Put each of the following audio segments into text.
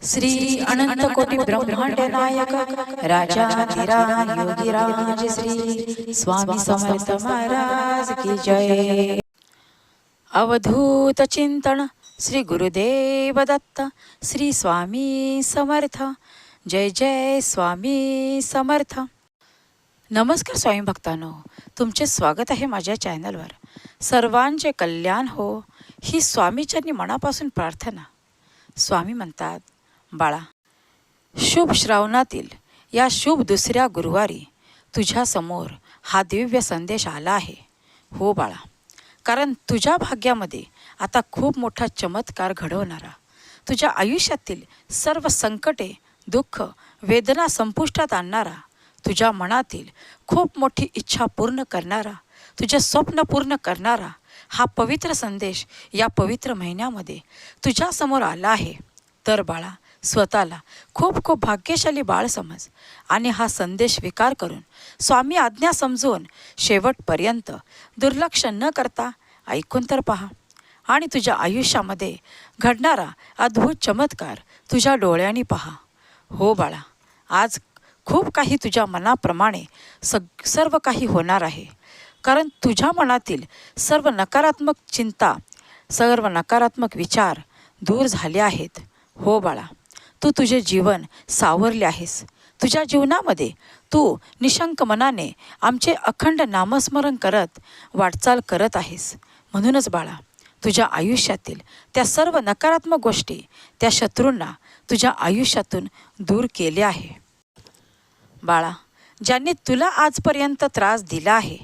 श्री अनंत कोटि ब्रह्मांड नायक राजाधिराज योगीराज श्री स्वामी समर्थ महाराज की जय। अवधूत चिंतन श्री गुरुदेव दत्त श्री स्वामी समर्थ। जय जय स्वामी समर्थ। नमस्कार स्वामी भक्तांनो, तुमचे स्वागत आहे माझ्या चॅनलवर। सर्वांचे कल्याण हो ही स्वामीचरणी मनापासून प्रार्थना। स्वामी म्हणतात, बाळा, शुभ श्रावणातील या शुभ दुसऱ्या गुरुवारी तुझ्यासमोर हा दिव्य संदेश आला आहे। हो बाळा, कारण तुझ्या भाग्यामध्ये आता खूप मोठा चमत्कार घडवणारा, तुझ्या आयुष्यातील सर्व संकटे, दुःख, वेदना संपुष्टात आणणारा, तुझ्या मनातील खूप मोठी इच्छा पूर्ण करणारा, तुझे स्वप्न पूर्ण करणारा हा पवित्र संदेश या पवित्र महिन्यामध्ये तुझ्यासमोर आला आहे। तर बाळा, स्वतःला खूप खूप भाग्यशाली बाळ समज आणि हा संदेश स्वीकार करून स्वामी आज्ञा समजून शेवटपर्यंत दुर्लक्ष न करता ऐकून तर पहा आणि तुझ्या आयुष्यामध्ये घडणारा अद्भुत चमत्कार तुझ्या डोळ्यांनी पहा। हो बाळा, आज खूप काही तुझ्या मनाप्रमाणे सर्व काही होणार आहे, कारण तुझ्या मनातील सर्व नकारात्मक चिंता, सर्व नकारात्मक विचार दूर झाले आहेत। हो बाळा, तू तुझे जीवन सावरले आहेस। तुझ्या जीवनामध्ये तू निशंक मनाने आमचे अखंड नामस्मरण करत वाटचाल करत आहेस। म्हणूनच बाळा, तुझ्या आयुष्यातील त्या सर्व नकारात्मक गोष्टी, त्या शत्रूंना तुझ्या आयुष्यातून दूर केले आहे। बाळा, ज्यांनी तुला आजपर्यंत त्रास दिला आहे,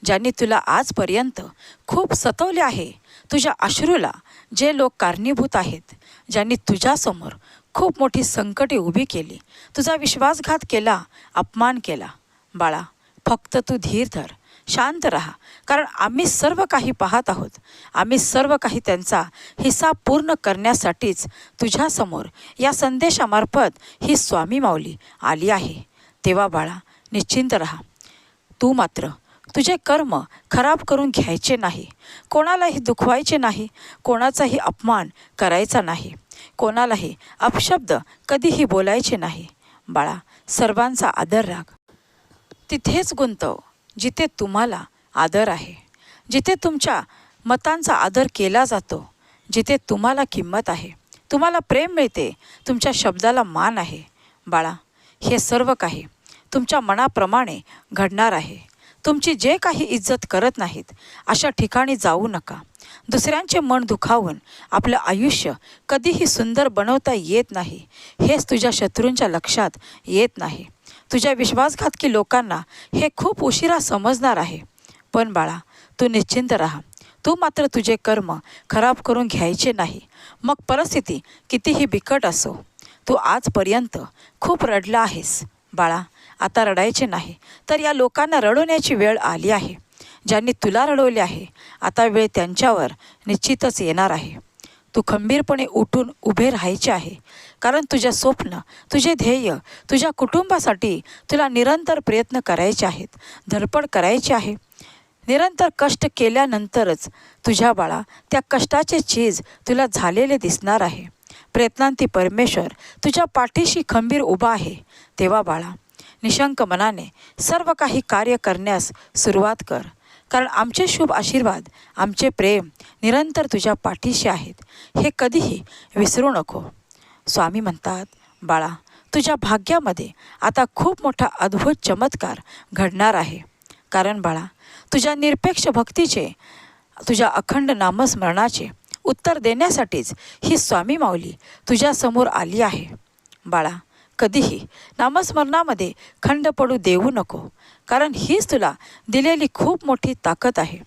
ज्यांनी तुला आजपर्यंत खूप सतवले आहे, तुझ्या अश्रूला जे लोक कारणीभूत आहेत, ज्यांनी तुझ्यासमोर खूप मोठी संकटे उभी केली, तुझा विश्वासघात केला, अपमान केला, बाळा, फक्त तू धीर धर, शांत राहा, कारण आम्ही सर्व काही पाहत आहोत। आम्ही सर्व काही त्यांचा हिसाब पूर्ण करण्यासाठीच तुझ्यासमोर या संदेशामार्फत ही स्वामी माऊली आली आहे। तेव्हा बाळा, निश्चिंत राहा। तू मात्र तुझे कर्म खराब करून घ्यायचे नाही, कोणालाही दुखवायचे नाही, कोणाचाही अपमान करायचा नाही, कोणालाही अपशब्द कधीही बोलायचे नाही। बाळा, सर्वांचा आदर राख, तिथेच गुंतव जिथे तुम्हाला आदर आहे, जिथे तुमच्या मतांचा आदर केला जातो, जिथे तुम्हाला किंमत आहे, तुम्हाला प्रेम मिळते, तुमच्या शब्दाला मान आहे। बाळा, हे सर्व काही तुमच्या मनाप्रमाणे घडणार आहे। तुमची जे काही इज्जत करत नाहीत अशा ठिकाणी जाऊ नका। दुसऱ्यांचे मन दुखावून आपलं आयुष्य कधीही सुंदर बनवता येत नाही, हेच तुझ्या शत्रूंच्या लक्षात येत नाही। तुझ्या विश्वासघातकी लोकांना हे खूप उशिरा समजणार आहे। पण बाळा, तू निश्चिंत राहा। तू मात्र तुझे कर्म खराब करून घ्यायचे नाही, मग परिस्थिती कितीही बिकट असो। तू आजपर्यंत खूप रडला आहेस बाळा, आता रडायचे नाही, तर या लोकांना रडवण्याची वेळ आली आहे। ज्यांनी तुला रडवले आहे, आता वेळ त्यांच्यावर निश्चितच येणार आहे। तू खंबीरपणे उठून उभे राहायचे आहे, कारण तुझे स्वप्न, तुझे ध्येय, तुझ्या कुटुंबासाठी तुला निरंतर प्रयत्न करायचे आहेत, धडपड करायची आहे। निरंतर कष्ट केल्यानंतरच तुझ्या बाळा त्या कष्टाचे चीज तुला झालेले दिसणार आहे। प्रयत्नांती परमेश्वर तुझ्या पाठीशी खंबीर उभा आहे। तेव्हा बाळा, निशंक मनाने सर्व काही कार्य करण्यास सुरुवात कर, कारण आमचे शुभ आशीर्वाद, आमचे प्रेम निरंतर तुझ्या पाठीशी आहेत, हे कधीही विसरू नको। स्वामी म्हणतात, बाळा, तुझ्या भाग्यामध्ये आता खूप मोठा अद्भुत चमत्कार घडणार आहे, कारण बाळा, तुझ्या निरपेक्ष भक्तीचे, तुझ्या अखंड नामस्मरणाचे उत्तर देण्यासाठीच ही स्वामी माऊली तुझ्यासमोर आली आहे। बाळा, कधीही नामस्मरणामध्ये खंड पडू देऊ नको, कारण हीच तुला दिलेली खूप मोठी ताकद आहे।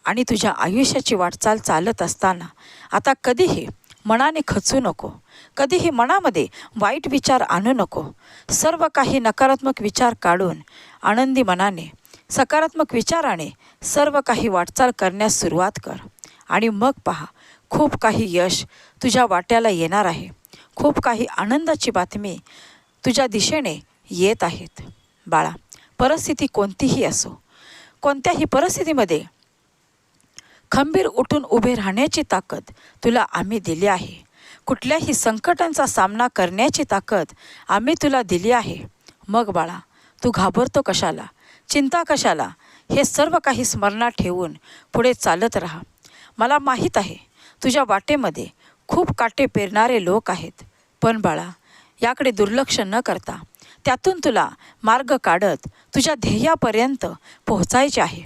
आणि तुझ्या आयुष्याची वाटचाल चालत असताना आता कधीही मनाने खचू नको, कधीही मनामध्ये वाईट विचार आणू नको। सर्व काही नकारात्मक विचार काढून आनंदी मनाने, सकारात्मक विचाराने सर्व काही वाटचाल करण्यास सुरुवात कर, आणि मग पहा, खूप काही यश तुझ्या वाट्याला येणार आहे। खूप काही आनंदाची बातमी तुझ्या दिशेने येत आहेत। बाळा, परिस्थिती कोणतीही असो, कोणत्याही परिस्थितीमध्ये खंबीर उठून उभे राहण्याची ताकद तुला आम्ही दिली आहे। कुठल्याही संकटांचा सामना करण्याची ताकद आम्ही तुला दिली आहे. मग बाळा, तू घाबरतो कशाला, चिंता कशाला? हे सर्व काही स्मरणात ठेवून पुढे चालत राहा. मला माहीत आहे तुझ्या वाटेमध्ये खूप काटे पेरणारे लोक आहेत, पण बाळा, याकडे दुर्लक्ष न करता त्यातून तुला मार्ग काढत तुझ्या ध्येयापर्यंत पोहोचायचे आहे.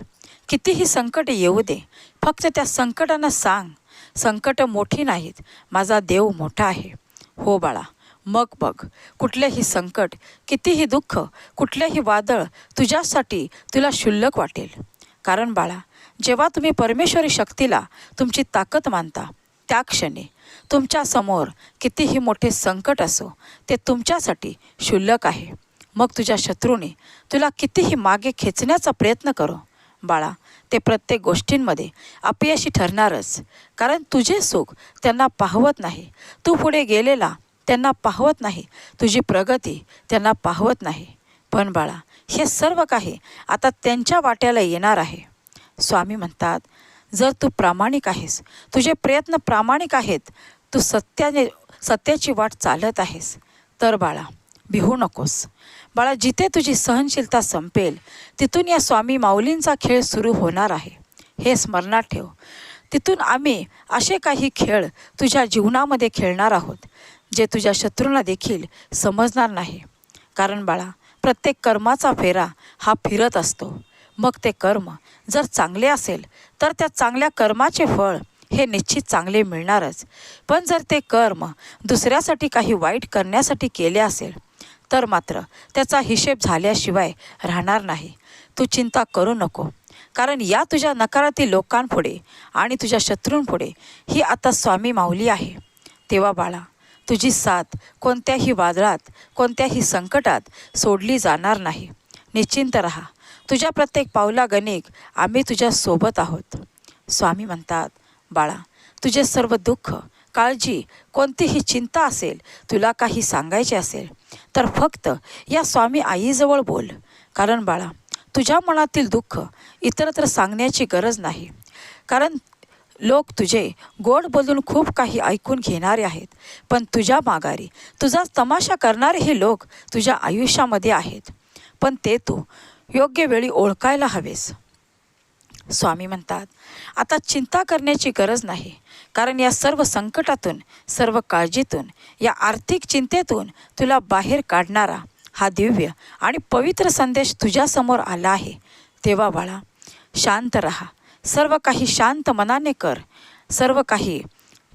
कितीही संकट येऊ दे, फक्त त्या संकटांना सांग, संकट मोठी नाहीत, माझा देव मोठा आहे. हो बाळा, मग बघ, कुठलेही संकट, कितीही दुःख, कुठलेही वादळ तुझ्यासाठी तुला क्षुल्लक वाटेल. कारण बाळा, जेव्हा तुम्ही परमेश्वरी शक्तीला तुमची ताकद मानता, त्या क्षणी तुमच्यासमोर कितीही मोठे संकट असो, ते तुमच्यासाठी क्षुल्लक आहे. मग तुझ्या शत्रूने तुला कितीही मागे खेचण्याचा प्रयत्न करो बाळा, ते प्रत्येक गोष्टींमध्ये अपयशी ठरणारच. कारण तुझे सुख त्यांना पाहवत नाही, तू पुढे गेलेला त्यांना पाहवत नाही, तुझी प्रगती त्यांना पाहवत नाही. पण बाळा, हे सर्व काही आता त्यांच्या वाट्याला येणार आहे. स्वामी म्हणतात, जर तू प्रामाणिक आहेस, तुझे प्रयत्न प्रामाणिक आहेत, तू सत्याची वाट चालत आहेस, तर बाळा, भिवू नकोस. बाळा, जिथे तुझी सहनशीलता संपेल, तिथून या स्वामी माऊलींचा खेळ सुरू होणार आहे. हे स्मरणात ठेव. तिथून आम्ही असे काही खेळ तुझ्या जीवनामध्ये खेळणार आहोत, जे तुझ्या शत्रूंना देखील समजणार नाही. कारण बाळा, प्रत्येक कर्माचा फेरा हा फिरत असतो. मग ते कर्म जर चांगले असेल, तर त्या चांगल्या कर्माचे फळ हे निश्चित चांगले मिळणारच. पण जर ते कर्म दुसऱ्यासाठी काही वाईट करण्यासाठी केले असेल, तर मात्र त्याचा हिशेब झाल्याशिवाय राहणार नाही. तू चिंता करू नको. कारण या तुझ्या नकारातील लोकांपुढे आणि तुझ्या शत्रूंपुढे ही आता स्वामी माऊली आहे. तेव्हा बाळा, तुझी साथ कोणत्याही वादळात, कोणत्याही संकटात सोडली जाणार नाही. निश्चिंत राहा. तुझ्या प्रत्येक पावलागणिक आम्ही तुझ्या सोबत आहोत. स्वामी म्हणतात, बाळा, तुझे सर्व दुःख, काळजी, कोणतीही चिंता असेल, तुला काही सांगायचे असेल, तर फक्त या स्वामी आईजवळ बोल. कारण बाळा, तुझ्या मनातील दुःख इतरत्र सांगण्याची गरज नाही. कारण लोक तुझे गोड बोलून खूप काही ऐकून घेणारे आहेत, पण तुझ्या माघारी तुझा तमाशा करणारे हे लोक तुझ्या आयुष्यामध्ये आहेत. पण ते तू योग्य वेळी ओळखायला हवेस. स्वामी म्हणतात, आता चिंता करण्याची गरज नाही. कारण या सर्व संकटातून, सर्व काळजीतून, या आर्थिक चिंतेतून तुला बाहेर काढणारा हा दिव्य आणि पवित्र संदेश तुझ्यासमोर आला आहे. तेव्हा बाळा, शांत राहा. सर्व काही शांत मनाने कर. सर्व काही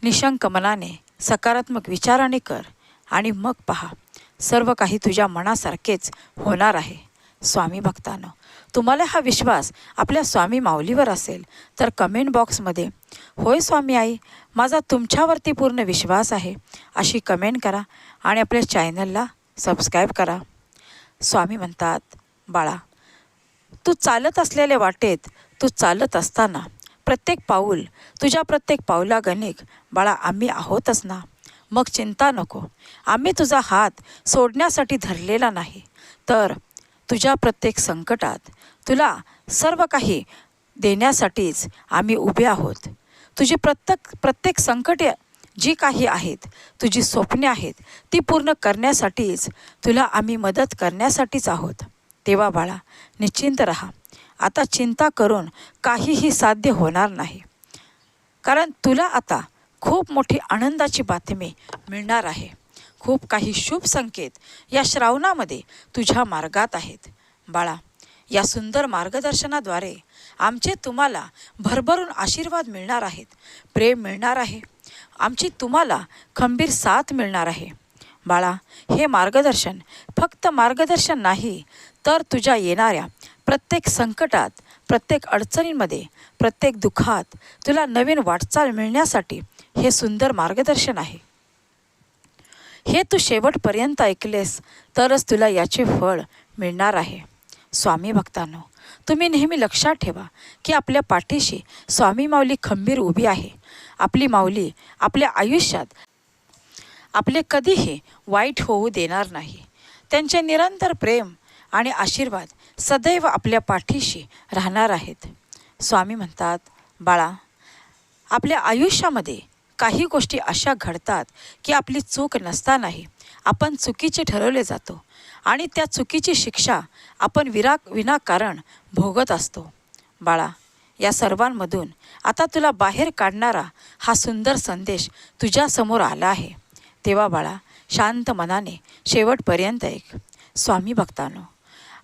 निशंक मनाने, सकारात्मक विचाराने कर. आणि मग पहा, सर्व काही तुझ्या मनासारखेच होणार आहे. स्वामी भक्तांनो, तुम्हाला हा विश्वास आपल्या स्वामी माऊलीवर असेल तर कमेंट बॉक्समध्ये होय स्वामी आई, माझा तुमच्यावरती पूर्ण विश्वास आहे, अशी कमेंट करा आणि आपल्या चॅनलला सबस्क्राईब करा. स्वामी म्हणतात, बाळा, तू चालत असलेल्या वाटेत, तू चालत असताना प्रत्येक पाऊल, तुझ्या प्रत्येक पाऊलागणिक बाळा आम्ही आहोतच ना. मग चिंता नको. आम्ही तुझा हात सोडण्यासाठी धरलेला नाही, तर तुझ्या प्रत्येक संकटात तुला सर्व काही देण्यासाठीच आम्ही उभे आहोत. तुझी प्रत्येक संकटे जी काही आहेत, तुझी स्वप्ने आहेत, ती पूर्ण करण्यासाठीच तुला आम्ही मदत करण्यासाठीच आहोत. तेव्हा बाळा, निश्चिंत राहा. आता चिंता करून काहीही साध्य होणार नाही. कारण तुला आता खूप मोठी आनंदाची बातमी मिळणार आहे. खूप काही शुभ संकेत या श्रावणामध्ये तुझ्या मार्गात आहेत. बाळा, या सुंदर मार्गदर्शनाद्वारे आमचे तुम्हाला भरभरून आशीर्वाद मिळणार आहेत, प्रेम मिळणार आहे, आमची तुम्हाला खंबीर साथ मिळणार आहे. बाळा, हे मार्गदर्शन फक्त मार्गदर्शन नाही, तर तुझ्या येणाऱ्या प्रत्येक संकटात, प्रत्येक अडचणींमध्ये, प्रत्येक दुःखात तुला नवीन वाटचाल मिळण्यासाठी हे सुंदर मार्गदर्शन आहे. हे तू शेवटपर्यंत ऐकलेस तरच तुला याचे फळ मिळणार आहे. स्वामी भक्तांनो, तुम्ही नेहमी लक्षात ठेवा की आपल्या पाठीशी स्वामी माऊली खंबीर उभी आहे. आपली माऊली आपल्या आयुष्यात आपले कधीही वाईट होऊ देणार नाही. त्यांचे निरंतर प्रेम आणि आशीर्वाद सदैव आपल्या पाठीशी राहणार आहेत. स्वामी म्हणतात, बाळा, आपल्या आयुष्यामध्ये काही गोष्टी अशा घडतात की आपली चूक नसतानाही आपण चुकीचे ठरवले जातो आणि त्या चुकीची शिक्षा आपण विनाकारण भोगत असतो. बाळा, या सर्वांमधून आता तुला बाहेर काढणारा हा सुंदर संदेश तुझ्यासमोर आला आहे. तेव्हा बाळा, शांत मनाने शेवटपर्यंत ऐक. स्वामी भक्तांनो,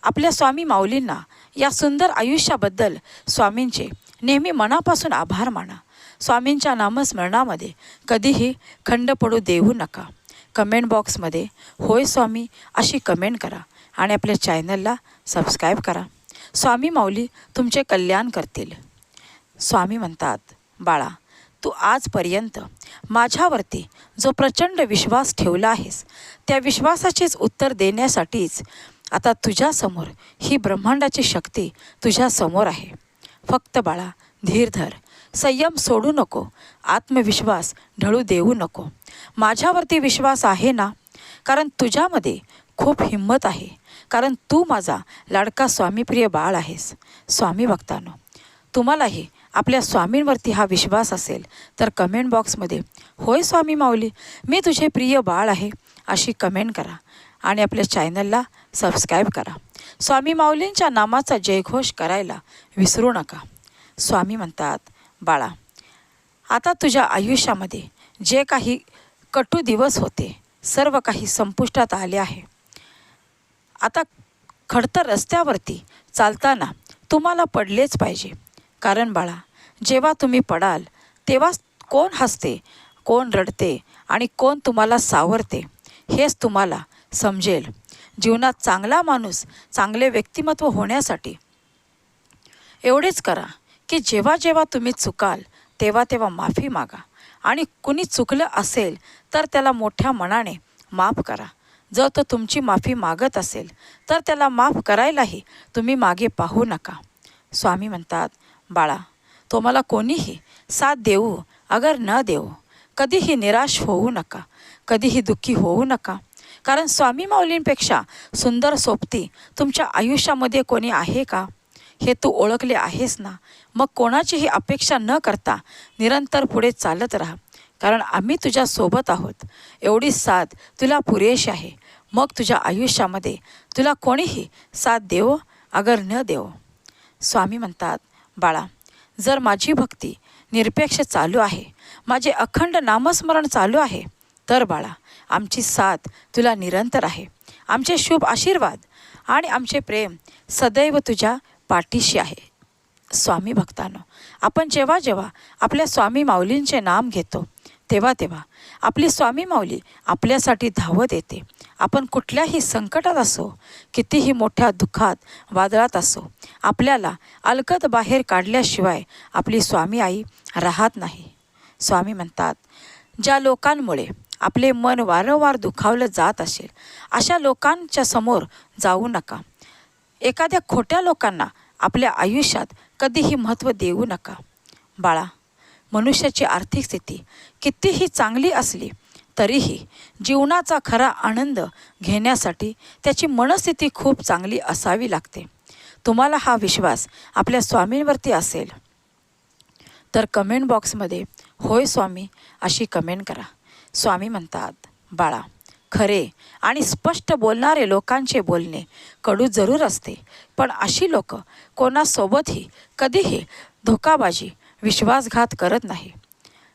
आपल्या स्वामी माऊलींना या सुंदर आयुष्याबद्दल स्वामींचे नेहमी मनापासून आभार माना. स्वामींच्या नामस्मरणामध्ये कधीही खंड पडू देऊ नका. कमेंट बॉक्समध्ये होय स्वामी अशी कमेंट करा आणि आपल्या चॅनलला सबस्क्राईब करा. स्वामी माऊली तुमचे कल्याण करतील. स्वामी म्हणतात, बाळा, तू आजपर्यंत माझ्यावरती जो प्रचंड विश्वास ठेवला आहेस, त्या विश्वासाचेच उत्तर देण्यासाठीच आता तुझ्यासमोर ही ब्रह्मांडाची शक्ती तुझ्यासमोर आहे. फक्त बाळा, धीर धर, संयम सोडू नको, आत्मविश्वास ढळू देऊ नको. माझ्यावरती विश्वास आहे ना? कारण तुझ्यामध्ये खूप हिंमत आहे, कारण तू माझा लाडका स्वामीप्रिय बाळ आहेस. स्वामी भक्तांनो, तुम्हालाही आपल्या स्वामींवरती हा विश्वास असेल तर कमेंट बॉक्समध्ये होय स्वामी माऊली मी तुझे प्रिय बाळ आहे अशी कमेंट करा आणि आपल्या चॅनलला सबस्क्राईब करा. स्वामी माऊलींच्या नामाचा जयघोष करायला विसरू नका. स्वामी म्हणतात, बाळा, आता तुझ्या आयुष्यामध्ये जे काही कटू दिवस होते सर्व काही संपुष्टात आले आहे. आता खडतर रस्त्यावरती चालताना तुम्हाला पडलेच पाहिजे. कारण बाळा, जेव्हा तुम्ही पडाल तेव्हा कोण हसते, कोण रडते आणि कोण तुम्हाला सावरते हेच तुम्हाला समजेल. जीवनात चांगला माणूस, चांगले व्यक्तिमत्व होण्यासाठी एवढेच करा की जेव्हा जेव्हा तुम्ही चुकाल तेव्हा तेव्हा माफी मागा आणि कुणी चुकलं असेल तर त्याला मोठ्या मनाने माफ करा. जर तो तुमची माफी मागत असेल तर त्याला माफ करायलाही तुम्ही मागे पाहू नका. स्वामी म्हणतात, बाळा, तुम्हाला कोणीही साथ देऊ अगर न देऊ कधीही निराश होऊ नका, कधीही दुःखी होऊ नका. कारण स्वामी माऊलींपेक्षा सुंदर सोबती तुमच्या आयुष्यामध्ये कोणी आहे का हे तू ओळखले आहेस ना. मग कोणाचीही अपेक्षा न करता निरंतर पुढे चालत राहा, कारण आम्ही तुझ्या सोबत आहोत. एवढी साथ तुला पुरेशी आहे. मग तुझ्या आयुष्यामध्ये तुला कोणीही साथ देवो अगर न देवो. स्वामी म्हणतात, बाळा, जर माझी भक्ती निरपेक्ष चालू आहे, माझे अखंड नामस्मरण चालू आहे, तर बाळा, आमची साथ तुला निरंतर आहे. आमचे शुभ आशीर्वाद आणि आमचे प्रेम सदैव तुझ्या पाठीशी आहे. स्वामी भक्तांनो, आपण जेव्हा जेव्हा आपल्या स्वामी माऊलींचे नाम घेतो तेव्हा तेव्हा आपली स्वामी माऊली आपल्यासाठी धावत येते. आपण कुठल्याही संकटात असो, कितीही मोठ्या दुःखात वादळात असो, आपल्याला अलगद बाहेर काढल्याशिवाय आपली स्वामी आई राहत नाही. स्वामी म्हणतात, ज्या लोकांमुळे आपले मन वारंवार दुखावलं जात असेल अशा लोकांच्या समोर जाऊ नका. एखाद्या खोट्या लोकांना आपल्या आयुष्यात कधीही महत्त्व देऊ नका. बाळा, मनुष्याची आर्थिक स्थिती कितीही चांगली असली तरीही जीवनाचा खरा आनंद घेण्यासाठी त्याची मनस्थिती खूप चांगली असावी लागते. तुम्हाला हा विश्वास आपल्या स्वामींवरती असेल तर कमेंट बॉक्समध्ये होय स्वामी अशी कमेंट करा. स्वामी म्हणतात, बाळा, खरे आणि स्पष्ट बोलणारे लोकांचे बोलणे कडू जरूर असते, पण अशी लोक कोणासोबतही कधीही धोकाबाजी, विश्वासघात करत नाही.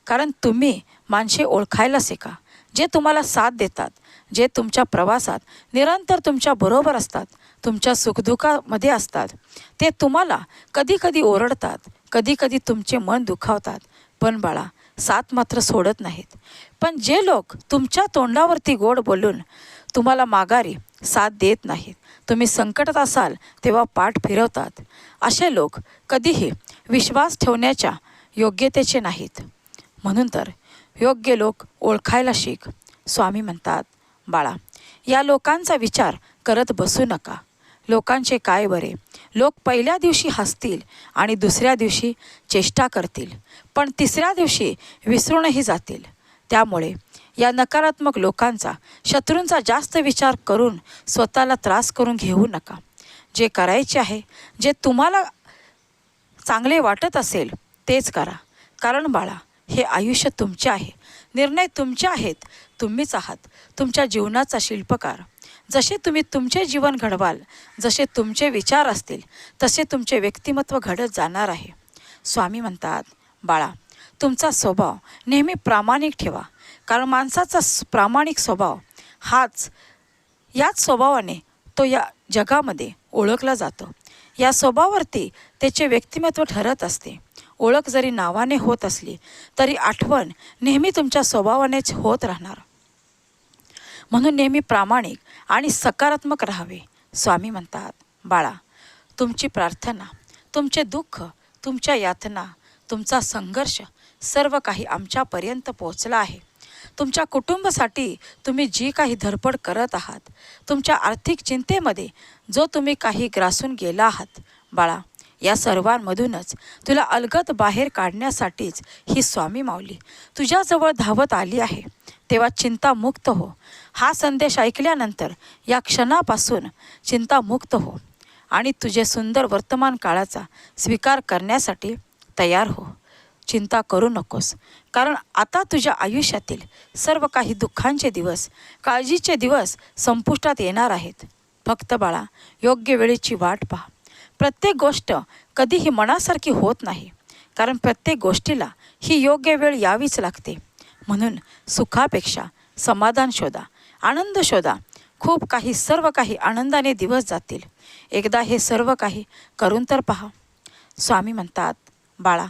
कारण तुम्ही माणसे ओळखायला शिका. जे तुम्हाला साथ देतात, जे तुमच्या प्रवासात निरंतर तुमच्या बरोबर असतात, तुमच्या सुखदुःखामध्ये असतात, ते तुम्हाला कधी कधी ओरडतात, कधी कधी तुमचे मन दुखावतात, पण बाळा, साथ मात्र सोडत नाहीत. पण जे लोक तुमच्या तोंडावरती गोड बोलून तुम्हाला माघारी साथ देत नाहीत, तुम्ही संकटात असाल तेव्हा पाठ फिरवतात, असे लोक कधीही विश्वास ठेवण्याच्या योग्यतेचे नाहीत. म्हणून तर योग्य लोक ओळखायला शिक. स्वामी म्हणतात, बाळा, या लोकांचा विचार करत बसू नका. लोकांचे काय बरे, लोक पहिल्या दिवशी हसतील आणि दुसऱ्या दिवशी चेष्टा करतील, पण तिसऱ्या दिवशी विसरूनही जातील. त्यामुळे या नकारात्मक लोकांचा, शत्रूंचा जास्त विचार करून स्वतःला त्रास करून घेऊ नका. जे करायचे आहे, जे तुम्हाला चांगले वाटत असेल तेच करा. कारण बाळा, हे आयुष्य तुमचे आहे, निर्णय तुमचे आहेत, तुम्हीच आहात तुमच्या जीवनाचा शिल्पकार. जसे तुम्ही तुमचे जीवन घडवाल, जसे तुमचे विचार असतील, तसे तुमचे व्यक्तिमत्व घडत जाणार आहे. स्वामी म्हणतात, बाळा, तुमचा स्वभाव नेहमी प्रामाणिक ठेवा, कारण माणसाचा प्रामाणिक स्वभाव याच स्वभावाने तो या जगामध्ये ओळखला जातो. या स्वभावावरती त्याचे व्यक्तिमत्व ठरत असते. ओळख जरी नावाने होत असली तरी आठवण नेहमी तुमच्या स्वभावानेच होत राहणार. म्हणून नेहमी प्रामाणिक आणि सकारात्मक राहावे. स्वामी म्हणतात, बाळा, तुमची प्रार्थना, तुमचे दुःख, तुमच्या यातना, तुमचा संघर्ष सर्व काही आमच्यापर्यंत पोहोचला आहे. तुमच्या कुटुंबासाठी तुम्ही जी काही धडपड करत आहात, तुमच्या आर्थिक चिंतेमध्ये जो तुम्ही काही ग्रासून गेला आहात, बाळा, या सर्वांमधूनच तुला अलगद बाहेर काढण्यासाठीच ही स्वामी माऊली तुझ्याजवळ धावत आली आहे. तेव्हा चिंतामुक्त हो. हा संदेश ऐकल्यानंतर या क्षणापासून चिंतामुक्त हो आणि तुझे सुंदर वर्तमान काळाचा स्वीकार करण्यासाठी तयार हो. चिंता करू नकोस, कारण आता तुझ्या आयुष्यातील सर्व काही दुःखांचे दिवस, काळजीचे दिवस संपुष्टात येणार आहेत. फक्त बाळा, योग्य वेळेची वाट पहा. प्रत्येक गोष्ट कधीही मनासारखी होत नाही, कारण प्रत्येक गोष्टीला ही योग्य वेळ यावीच लागते. म्हणून सुखापेक्षा समाधान शोधा, आनंद शोधा. खूप काही, सर्व काही आनंदाने दिवस जातील. एकदा हे सर्व काही करून तर पहा. स्वामी म्हणतात, बाळा,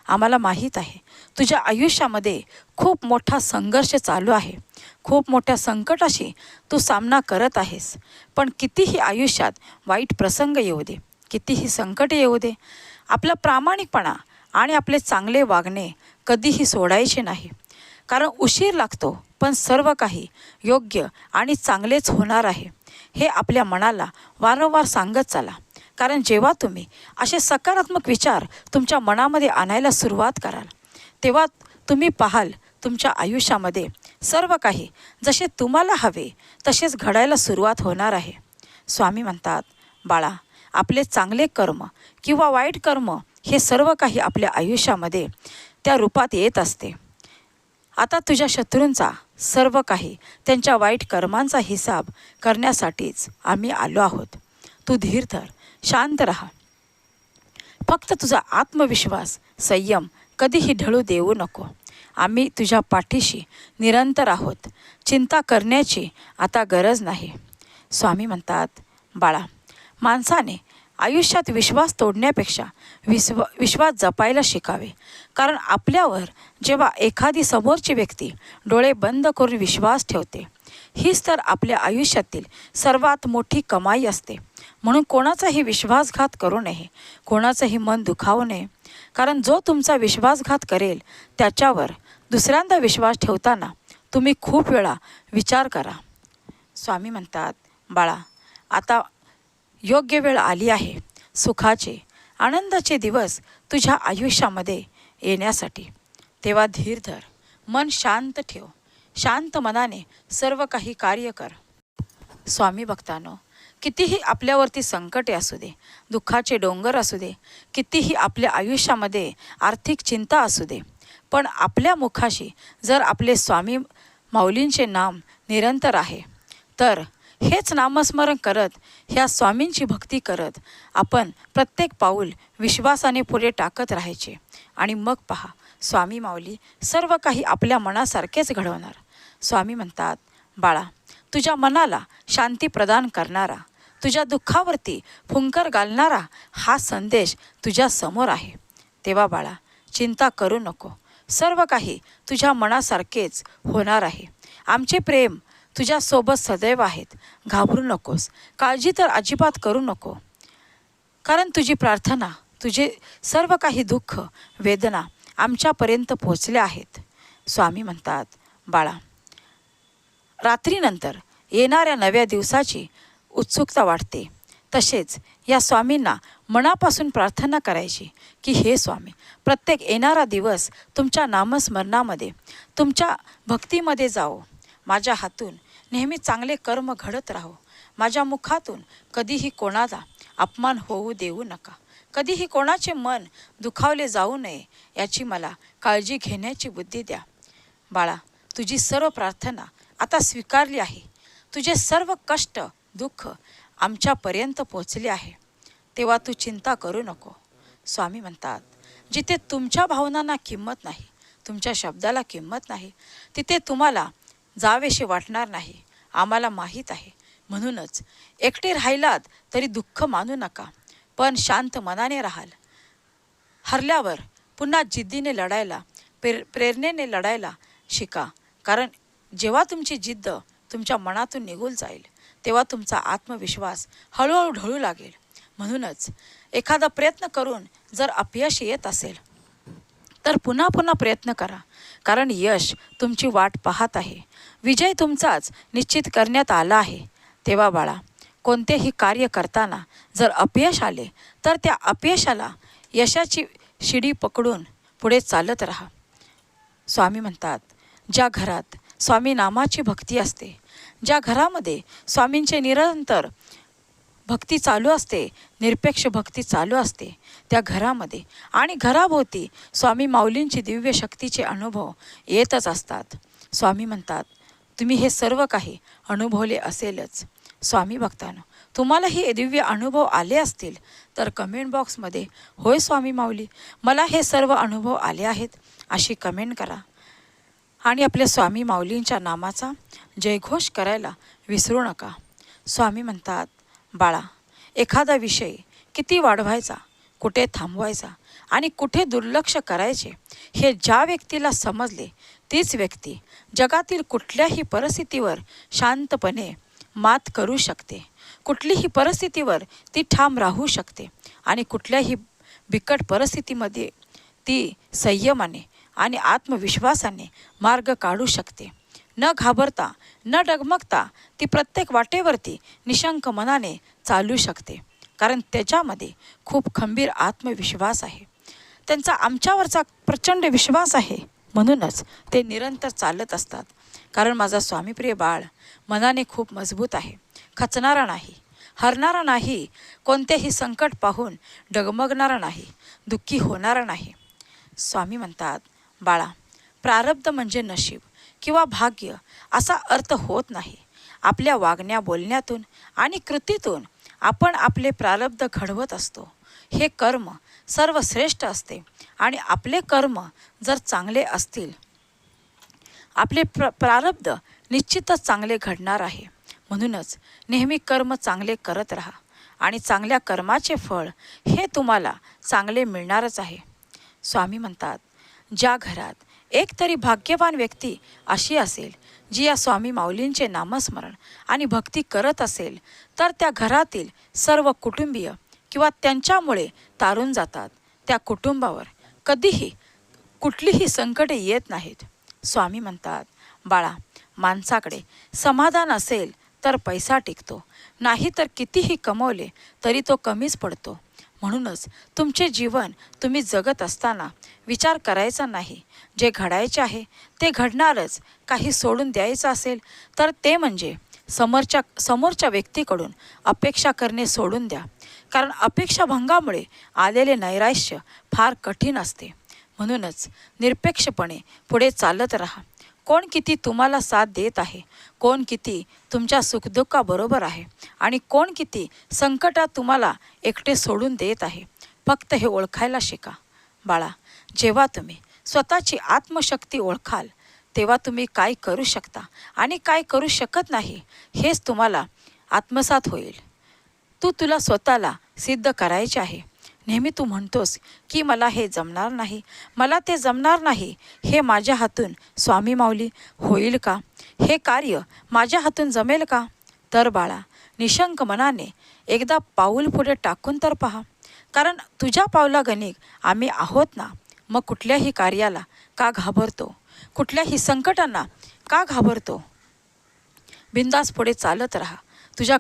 आम्हाला माहीत आहे तुझ्या आयुष्यामध्ये खूप मोठा संघर्ष चालू आहे. खूप मोठ्या संकटाशी तू सामना करत आहेस. पण कितीही आयुष्यात वाईट प्रसंग येऊ दे, कितीही संकट येऊ दे, आपला प्रामाणिकपणा आणि आपले चांगले वागणे कधीही सोडायचे नाही. कारण उशीर लागतो, पण सर्व काही योग्य आणि चांगलेच होणार आहे. हे आपल्या मनाला वारंवार सांगत चला. कारण जेव्हा तुम्ही असे सकारात्मक विचार तुमच्या मनामध्ये आणायला सुरुवात कराल, तेव्हा तुम्ही पाहाल तुमच्या आयुष्यामध्ये सर्व काही जसे तुम्हाला हवे तसेच घडायला सुरुवात होणार आहे. स्वामी म्हणतात, बाळा, आपले चांगले कर्म किंवा वाईट कर्म हे सर्व काही आपल्या आयुष्यामध्ये त्या रूपात येत असते. आता तुझ्या शत्रूंचा सर्व काही त्यांच्या वाईट कर्मांचा हिसाब करण्यासाठीच आम्ही आलो आहोत. तू धीर धर, शांत राहा. फक्त तुझा आत्मविश्वास, संयम कधीही ढळू देऊ नको. आम्ही तुझ्या पाठीशी निरंतर आहोत. चिंता करण्याची आता गरज नाही. स्वामी म्हणतात, बाळा, माणसाने आयुष्यात विश्वास तोडण्यापेक्षा विश्वास जपायला शिकावे. कारण आपल्यावर जेव्हा एखादी समोरची व्यक्ती डोळे बंद करून विश्वास ठेवते, हीच तर आपल्या आयुष्यातील सर्वात मोठी कमाई असते. म्हणून कोणाचाही विश्वासघात करू नये, कोणाचंही मन दुखावू नये. कारण जो तुमचा विश्वासघात करेल त्याच्यावर दुसऱ्यांदा विश्वास ठेवताना तुम्ही खूप वेळा विचार करा. स्वामी म्हणतात, बाळा, आता योग्य वेळ आली आहे सुखाचे, आनंदाचे दिवस तुझ्या आयुष्यामध्ये येण्यासाठी. तेव्हा धीर धर, मन शांत ठेव. शांत मनाने सर्व काही कार्य कर. स्वामी भक्तांनो, कितीही आपल्यावरती संकटे असू दे, दुःखाचे डोंगर असू दे, कितीही आपल्या आयुष्यामध्ये आर्थिक चिंता असू दे, पण आपल्या मुखाशी जर आपले स्वामी माऊलींचे नाम निरंतर आहे, तर हेच नामस्मरण करत, ह्या स्वामींची भक्ती करत आपण प्रत्येक पाऊल विश्वासाने पुढे टाकत राहायचे. आणि मग पहा, स्वामी माऊली सर्व काही आपल्या मनासारखेच घडवणार. स्वामी म्हणतात, बाळा, तुझ्या मनाला शांती प्रदान करणारा, तुझ्या दुःखावरती फुंकर घालणारा हा संदेश तुझ्या समोर आहे. तेव्हा बाळा, चिंता करू नको. सर्व काही तुझ्या मनासारखेच होणार आहे. आमचे प्रेम तुझ्यासोबत सदैव आहेत. घाबरू नकोस, काळजी तर अजिबात करू नको. कारण तुझी प्रार्थना, तुझे सर्व काही दुःख, वेदना आमच्यापर्यंत पोहोचले आहेत. स्वामी म्हणतात, बाळा, रात्रीनंतर येणाऱ्या नव्या दिवसाची उत्सुकता वाटते. तसेच या स्वामींना मनापासून प्रार्थना करायची की हे स्वामी, प्रत्येक येणारा दिवस तुमच्या नामस्मरणामध्ये, तुमच्या भक्तीमध्ये जाओ. माझ्या हातून नेहमी चांगले कर्म घडत राहो. माझ्या मुखातून कधीही कोणाचा अपमान होऊ देऊ नका. कधीही कोणाचे मन दुखावले जाऊ नये याची मला काळजी घेण्याची बुद्धी द्या. बाळा, तुझी सर्व प्रार्थना आता स्वीकारली आहे. तुझे सर्व कष्ट दुःख आमच्यापर्यंत पोचले आहे, तेव्हा तू चिंता करू नको. स्वामी म्हणतात, जिथे तुमच्या भावनांना किंमत नाही, तुमच्या शब्दाला किंमत नाही, तिथे तुम्हाला जावेसे वाटणार नाही. आम्हाला माहीत आहे. म्हणूनच एकटे राहिलात तरी दुःख मानू नका, पण शांत मनाने राहाल. हरल्यावर पुन्हा जिद्दीने लढायला, प्रेरणेने लढायला शिका. कारण जेव्हा तुमची जिद्द तुमच्या मनातून निघून जाईल, तेव्हा तुमचा आत्मविश्वास हळूहळू ढळू लागेल. म्हणूनच एखादा प्रयत्न करून जर अपयश येत असेल तर पुन्हा पुन्हा प्रयत्न करा, कारण यश तुमची वाट पाहत आहे. विजय तुमचाच निश्चित करण्यात आला आहे. तेव्हा बाळा, कोणतेही कार्य करताना जर अपयश आले तर त्या अपयशाला यशाची शिडी पकडून पुढे चालत राहा. स्वामी म्हणतात, ज्या घरात स्वामी नामाची भक्ती असते, ज्या घरामध्ये स्वामींचे निरंतर भक्ती चालू असते, निरपेक्ष भक्ती चालू असते, त्या घरामध्ये आणि घराभोवती स्वामी माऊलींची दिव्य शक्तीचे अनुभव येतच असतात. स्वामी म्हणतात, तुम्ही हे सर्व काही अनुभवले असेलच. स्वामी भक्तांनो, तुम्हालाही हे दिव्य अनुभव आले असतील तर कमेंट बॉक्समध्ये होय स्वामी माऊली, मला हे सर्व अनुभव आले आहेत अशी कमेंट करा. आणि आपल्या स्वामी माऊलींच्या नामाचा जयघोष करायला विसरू नका. स्वामी म्हणतात, बाळा, एखादा विषय किती वाढवायचा, कुठे थांबवायचा आणि कुठे दुर्लक्ष करायचे हे ज्या व्यक्तीला समजले, तीच व्यक्ती जगातील कुठल्याही परिस्थितीवर शांतपणे मात करू शकते. कुठलीही परिस्थितीवर ती ठाम राहू शकते आणि कुठल्याही बिकट परिस्थितीमध्ये ती संयमाने आणि आत्मविश्वासाने मार्ग काढू शकते. न घाबरता, न डगमगता ती प्रत्येक वाटेवरती निशंक मनाने चालू शकते, कारण त्याच्यामध्ये खूप खंबीर आत्मविश्वास आहे. त्यांचा आमच्यावरचा प्रचंड विश्वास आहे. म्हणूनच ते निरंतर चालत असतात. कारण माझा स्वामीप्रिय बाळ मनाने खूप मजबूत आहे, खचणारा नाही, हरणारा नाही, कोणतेही संकट पाहून डगमगणारा नाही, दुःखी होणारा नाही. स्वामी म्हणतात, बाळा, प्रारब्ध म्हणजे नशीब किंवा भाग्य असा अर्थ होत नाही. आपल्या वागण्या बोलण्यातून आणि कृतीतून आपण आपले प्रारब्ध घडवत असतो. हे कर्म सर्वश्रेष्ठ असते आणि आपले कर्म जर चांगले असतील, आपले प्रारब्ध निश्चितच चांगले घडणार आहे. म्हणूनच नेहमी कर्म चांगले करत राहा आणि चांगल्या कर्माचे फळ हे तुम्हाला चांगले मिळणारच आहे. स्वामी म्हणतात, ज्या घरात एक तरी भाग्यवान व्यक्ती अशी असेल जी या स्वामी माऊलींचे नामस्मरण आणि भक्ती करत असेल, तर त्या घरातील सर्व कुटुंबीय किंवा त्यांच्यामुळे तारून जातात. त्या कुटुंबावर कधीही कुठलीही संकटे येत नाहीत. स्वामी म्हणतात, बाळा, माणसाकडे समाधान असेल तर पैसा टिकतो, नाही तर कितीही कमवले तरी तो कमीच पडतो. म्हणूनच तुमचे जीवन तुम्ही जगत असताना विचार करायचा नाही. जे घडायचे आहे ते घडणारच. काही सोडून द्यायचं असेल तर ते म्हणजे समोरच्या व्यक्तीकडून अपेक्षा करणे सोडून द्या. कारण अपेक्षाभंगामुळे आलेले नैराश्य फार कठीण असते. म्हणूनच निरपेक्षपणे पुढे चालत राहा. कोण किती तुम्हाला साथ देत आहे, कोण किती तुमच्या सुखदुःखाबरोबर आहे आणि कोण किती संकटात तुम्हाला एकटे सोडून देत आहे, फक्त हे ओळखायला शिका. बाळा, जेव्हा तुम्ही स्वतःची आत्मशक्ती ओळखाल तेव्हा तुम्ही काय करू शकता आणि काय करू शकत नाही हेच तुम्हाला आत्मसात होईल. तुला स्वतःला सिद्ध करायचे आहे. नेहमी तू म्हणतोस की मला हे जमणार नाही, मला ते जमणार नाही, हे माझ्या हातून स्वामी माऊली होईल का, हे कार्य माझ्या हातून जमेल का? तर बाळा, निशंक मनाने एकदा पाऊल पुढे टाकून तर पहा. कारण तुझ्या पावलागणिक आम्ही आहोत ना. मग कुठल्याही कार्याला का घाबरतो, कुठल्याही संकटांना का घाबरतो? बिंदास पुढे चालत राहा. तुझ्या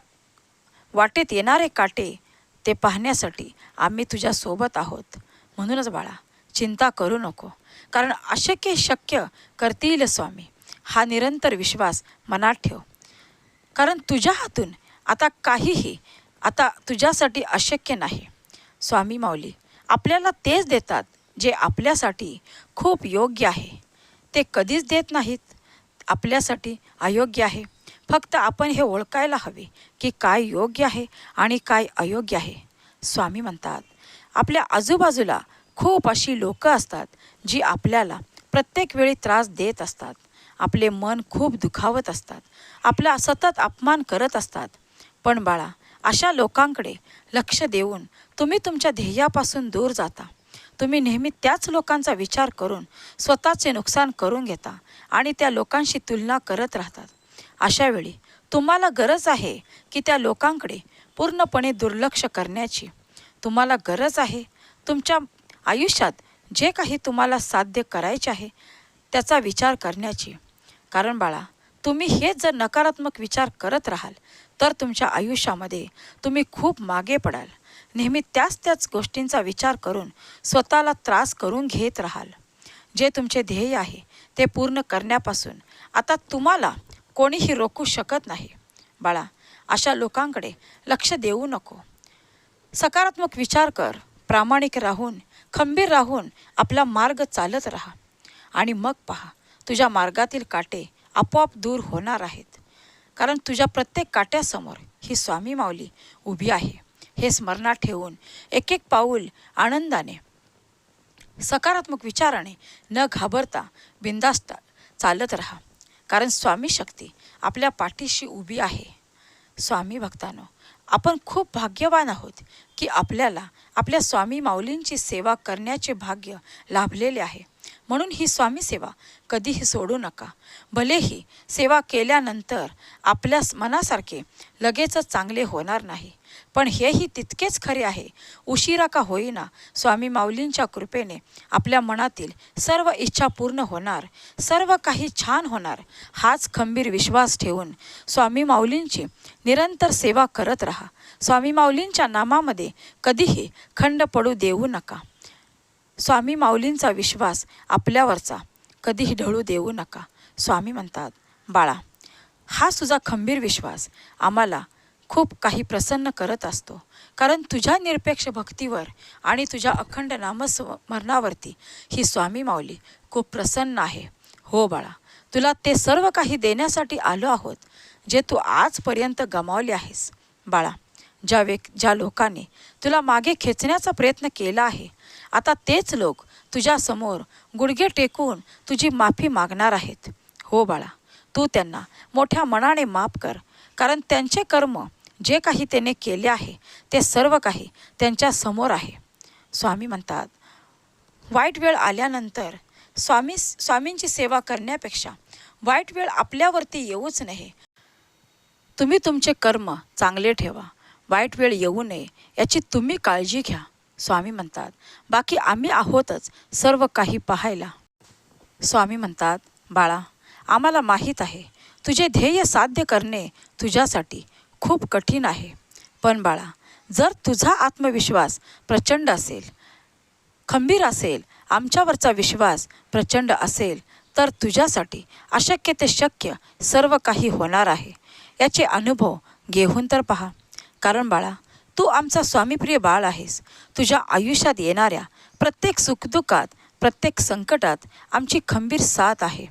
वाटेत येणारे काटे ते पाहण्यासाठी आम्ही तुझ्या सोबत आहोत. म्हणूनच बाळा, चिंता करू नको, कारण अशक्य शक्य करतील स्वामी, हा निरंतर विश्वास मनात ठेव. कारण तुझ्या हातून आता काहीही आता तुझ्यासाठी अशक्य नाही. स्वामी माऊली आपल्याला तेच देतात जे आपल्यासाठी खूप योग्य आहे. ते कधीच देत नाहीत आपल्यासाठी अयोग्य आहे. फक्त आपण हे ओळखायला हवे की काय योग्य आहे आणि काय अयोग्य आहे. स्वामी म्हणतात आपल्या आजूबाजूला खूप अशी लोकं असतात जी आपल्याला प्रत्येक वेळी त्रास देत असतात. आपले मन खूप दुखावत असतात. आपला सतत अपमान करत असतात. पण बाळा, अशा लोकांकडे लक्ष देऊन तुम्ही तुमच्या ध्येयापासून दूर जाता. तुम्ही नेहमी त्याच लोकांचा विचार करून स्वतःचे नुकसान करून घेता आणि त्या लोकांशी तुलना करत राहतात. अशा वेळी तुम्हाला गरज आहे की त्या लोकांकडे पूर्णपणे दुर्लक्ष करण्याची. तुम्हाला गरज आहे तुमच्या आयुष्यात जे काही तुम्हाला साध्य करायचे आहे त्याचा विचार करण्याची. कारण बाळा, तुम्ही हेच जर नकारात्मक विचार करत राहाल तर तुमच्या आयुष्यामध्ये तुम्ही खूप मागे पडाल. नेहमी त्याच गोष्टींचा विचार करून स्वतःला त्रास करून घेत राहाल. जे तुमचे ध्येय आहे ते पूर्ण करण्यापासून आता तुम्हाला कोणीही रोखू शकत नाही. बाळा, अशा लोकांकडे लक्ष देऊ नको. सकारात्मक विचार कर. प्रामाणिक राहून, खंबीर राहून आपला मार्ग चालत राहा आणि मग पहा तुझ्या मार्गातील काटे आपोआप दूर होणार आहेत. कारण तुझ्या प्रत्येक काट्यासमोर ही स्वामी माऊली उभी आहे. हे स्मरणात ठेवून एक एक पाऊल आनंदाने, सकारात्मक विचाराने, न घाबरता बिनधास्त चालत राहा. कारण स्वामी शक्ती आपल्या पाठीशी उभी आहे. स्वामी भक्तांनो, आपण खूप भाग्यवान आहोत की आपल्याला आपल्या स्वामी माऊलींची सेवा करण्याचे भाग्य लाभलेले आहे. म्हणून ही स्वामी सेवा कधीही सोडू नका. भलेही सेवा केल्यानंतर आपल्या मनासारखे लगेचच चांगले होणार नाही, पण हेही तितकेच खरे आहे, उशिरा का होईना स्वामी माऊलींच्या कृपेने आपल्या मनातील सर्व इच्छा पूर्ण होणार, सर्व काही छान होणार. हाच खंबीर विश्वास ठेवून स्वामी माऊलींची निरंतर सेवा करत राहा. स्वामी माऊलींच्या नामामध्ये कधीही खंड पडू देऊ नका. स्वामी माऊलींचा विश्वास आपल्यावरचा कधीही ढळू देऊ नका. स्वामी म्हणतात, बाळा, हा तुझा खंबीर विश्वास आम्हाला खूप काही प्रसन्न करत असतो. कारण तुझ्या निरपेक्ष भक्तीवर आणि तुझ्या अखंड नामस्मरणावरती ही स्वामी माऊली खूप प्रसन्न आहे. हो बाळा, तुला ते सर्व काही देण्यासाठी आलो आहोत जे तू आजपर्यंत गमावले आहेस. बाळा, ज्या लोकांनी तुला मागे खेचण्याचा प्रयत्न केला आहे, आता तेच लोक तुझ्यासमोर गुडघे टेकून तुझी माफी मागणार आहेत. हो बाळा, तू त्यांना मोठ्या मनाने माफ कर. कारण त्यांचे कर्म जे काही त्याने केले आहे ते सर्व काही त्यांच्या समोर आहे. स्वामी म्हणतात, वाईट वेळ आल्यानंतर स्वामींची सेवा करण्यापेक्षा वाईट वेळ आपल्यावरती येऊच नये. तुम्ही तुमचे कर्म चांगले ठेवा. वाईट वेळ येऊ नये याची तुम्ही काळजी घ्या. स्वामी म्हणतात, बाकी आम्ही आहोतच सर्व काही पाहायला. स्वामी म्हणतात, बाळा, आम्हाला माहीत आहे तुझे ध्येय साध्य करणे तुझ्यासाठी खूप कठीण आहे. पण बाळा, जर तुझा आत्मविश्वास प्रचंड असेल, खंबीर असेल, आमच्यावरचा विश्वास प्रचंड असेल तर तुझ्यासाठी अशक्य ते शक्य सर्व काही होणार आहे. याचे अनुभव घेऊन तर पहा. कारण बाळा, तू आमचा स्वामीप्रिय बाळ आहेस. तुझ्या आयुष्यात येणाऱ्या प्रत्येक सुखदुःखात, प्रत्येक संकटात आमची खंबीर साथ आहे.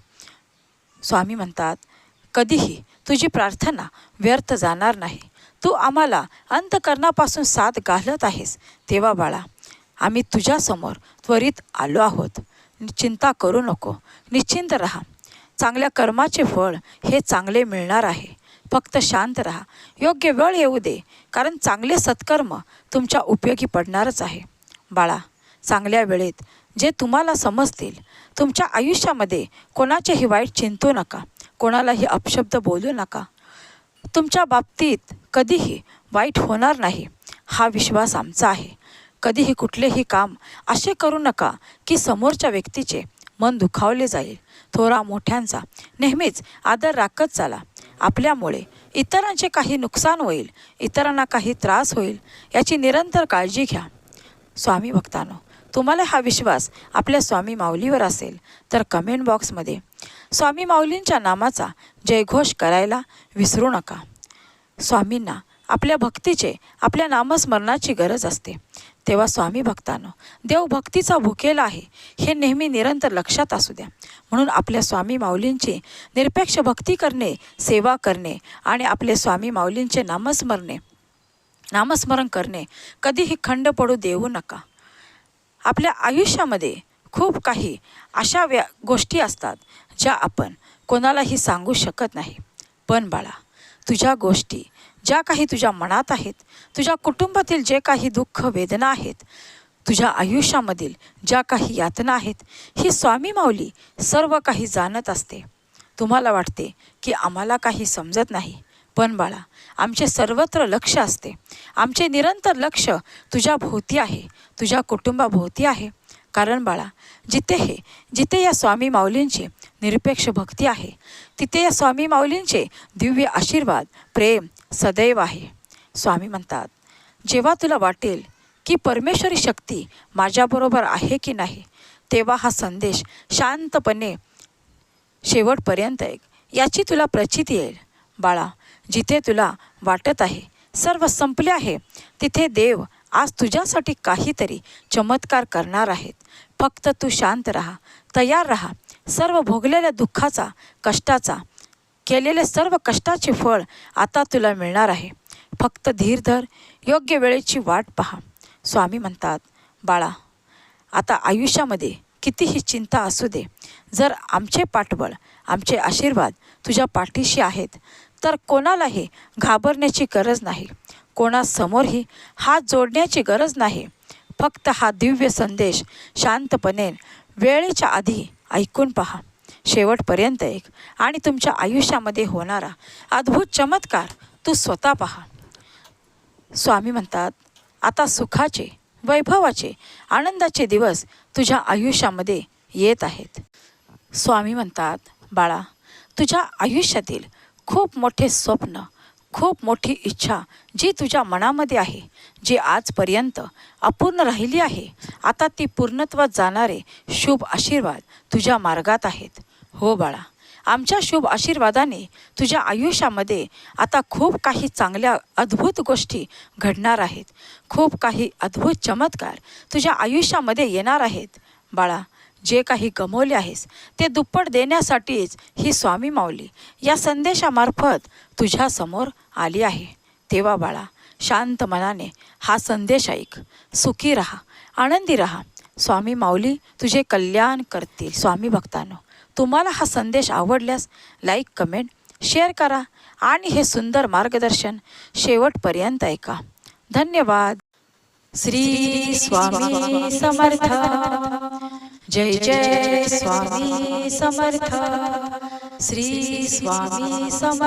स्वामी म्हणतात, कधीही तुझी प्रार्थना व्यर्थ जाणार नाही. तू आम्हाला अंतःकरणापासून साथ घालत आहेस. तेव्हा बाळा, आम्ही तुझ्यासमोर त्वरित आलो आहोत. चिंता करू नको, निश्चिंत राहा. चांगल्या कर्माचे फळ हे चांगले मिळणार आहे. फक्त शांत राहा. योग्य वेळ येऊ दे. कारण चांगले सत्कर्म तुमच्या उपयोगी पडणारच आहे. बाळा, चांगल्या वेळेत जे तुम्हाला समजतील. तुमच्या आयुष्यामध्ये कोणाचेही वाईट चिंतू नका. कोणालाही अपशब्द बोलू नका. तुमच्या बाबतीत कधीही वाईट होणार नाही हा विश्वास आमचा आहे. कधीही कुठलेही काम असे करू नका की समोरच्या व्यक्तीचे मन दुखावले जाईल. थोरा मोठ्यांचा नेहमीच आदर राखत चाला. आपल्यामुळे इतरांचे काही नुकसान होईल, इतरांना काही त्रास होईल याची निरंतर काळजी घ्या. स्वामी भक्तांनो, तुम्हाला हा विश्वास आपल्या स्वामी माऊलीवर असेल तर कमेंट बॉक्समध्ये स्वामी माऊलींच्या नामाचा जयघोष करायला विसरू नका. स्वामींना आपल्या भक्तीचे, आपल्या नामस्मरणाची गरज असते. तेव्हा स्वामी भक्तांनो, देव भक्तीचा भुकेला आहे हे नेहमी निरंतर लक्षात असू द्या. म्हणून आपल्या स्वामी माऊलींची निरपेक्ष भक्ती करणे, सेवा करणे आणि आपले स्वामी माऊलींचे नामस्मरण करणे कधीही खंड पडू देऊ नका. आपल्या आयुष्यामध्ये खूप काही अशा गोष्टी असतात ज्या आपण कोणालाही सांगू शकत नाही. पण बाळा, तुझ्या गोष्टी ज्या काही तुझ्या मनात आहेत, तुझ्या कुटुंबातील जे काही दुःख वेदना आहेत, तुझ्या आयुष्यामधील ज्या काही यातना आहेत, ही स्वामी माऊली सर्व काही जाणत असते. तुम्हाला वाटते की आम्हाला काही समजत नाही, पण बाळा, आमचे सर्वत्र लक्ष असते. आमचे निरंतर लक्ष तुझ्या भोवती आहे, तुझ्या कुटुंबाभोवती आहे. कारण बाळा, जिथे या स्वामी माऊलींची निरपेक्ष भक्ती आहे, तिथे या स्वामी माऊलींचे दिव्य आशीर्वाद, प्रेम सदैव आहे. स्वामी म्हणतात, जेव्हा तुला वाटेल की परमेश्वरी शक्ती माझ्याबरोबर आहे की नाही, तेव्हा हा संदेश शांतपणे शेवटपर्यंत ऐक. याची तुला प्रचिती येईल. बाळा, जिथे तुला वाटत आहे सर्व संपले आहे, तिथे देव आज तुझ्यासाठी काहीतरी चमत्कार करणार आहेत. फक्त तू शांत राहा, तयार राहा. सर्व भोगलेल्या दुःखाचा, कष्टाचा, केलेले सर्व कष्टाचे फळ आता तुला मिळणार आहे. फक्त धीर धर, योग्य वेळेची वाट पहा. स्वामी म्हणतात, बाळा, आता आयुष्यामध्ये कितीही चिंता असू दे, जर आमचे पाठबळ, आमचे आशीर्वाद तुझ्या पाठीशी आहेत, तर कोणालाही घाबरण्याची गरज नाही, कोणासमोरही हात जोडण्याची गरज नाही. फक्त हा दिव्य संदेश शांतपणे वेळेच्या आधी ऐकून पहा, शेवटपर्यंत ऐक आणि तुमच्या आयुष्यामध्ये होणारा अद्भुत चमत्कार तू स्वतः पहा. स्वामी म्हणतात, आता सुखाचे, वैभवाचे, आनंदाचे दिवस तुझ्या आयुष्यामध्ये येत आहेत. स्वामी म्हणतात, बाळा, तुझ्या आयुष्यातील खूप मोठे स्वप्न, खूप मोठी इच्छा जी तुझ्या मनामध्ये आहे, जी आजपर्यंत अपूर्ण राहिली आहे, आता ती पूर्णत्वात जाणारे शुभ आशीर्वाद तुझ्या मार्गात आहेत. हो बाळा, आमच्या शुभ आशीर्वादाने तुझ्या आयुष्यामध्ये आता खूप काही चांगल्या अद्भुत गोष्टी घडणार आहेत. खूप काही अद्भुत चमत्कार तुझ्या आयुष्यामध्ये येणार आहेत. बाळा, जे काही गमावले आहेस ते दुप्पट देण्यासाठीच ही स्वामी माऊली या संदेशामार्फत तुझ्यासमोर आली आहे. तेव्हा बाळा, शांत मनाने हा संदेश ऐक, सुखी राहा, आनंदी राहा. स्वामी माऊली तुझे कल्याण करतील. स्वामी भक्तांनो, तुम्हाला हा संदेश आवडल्यास लाईक, कमेंट, शेअर करा आणि हे सुंदर मार्गदर्शन शेवटपर्यंत ऐका. धन्यवाद. श्री स्वामी समर्थ. जय जय स्वामी समर्थ. श्री स्वामी समर्थ.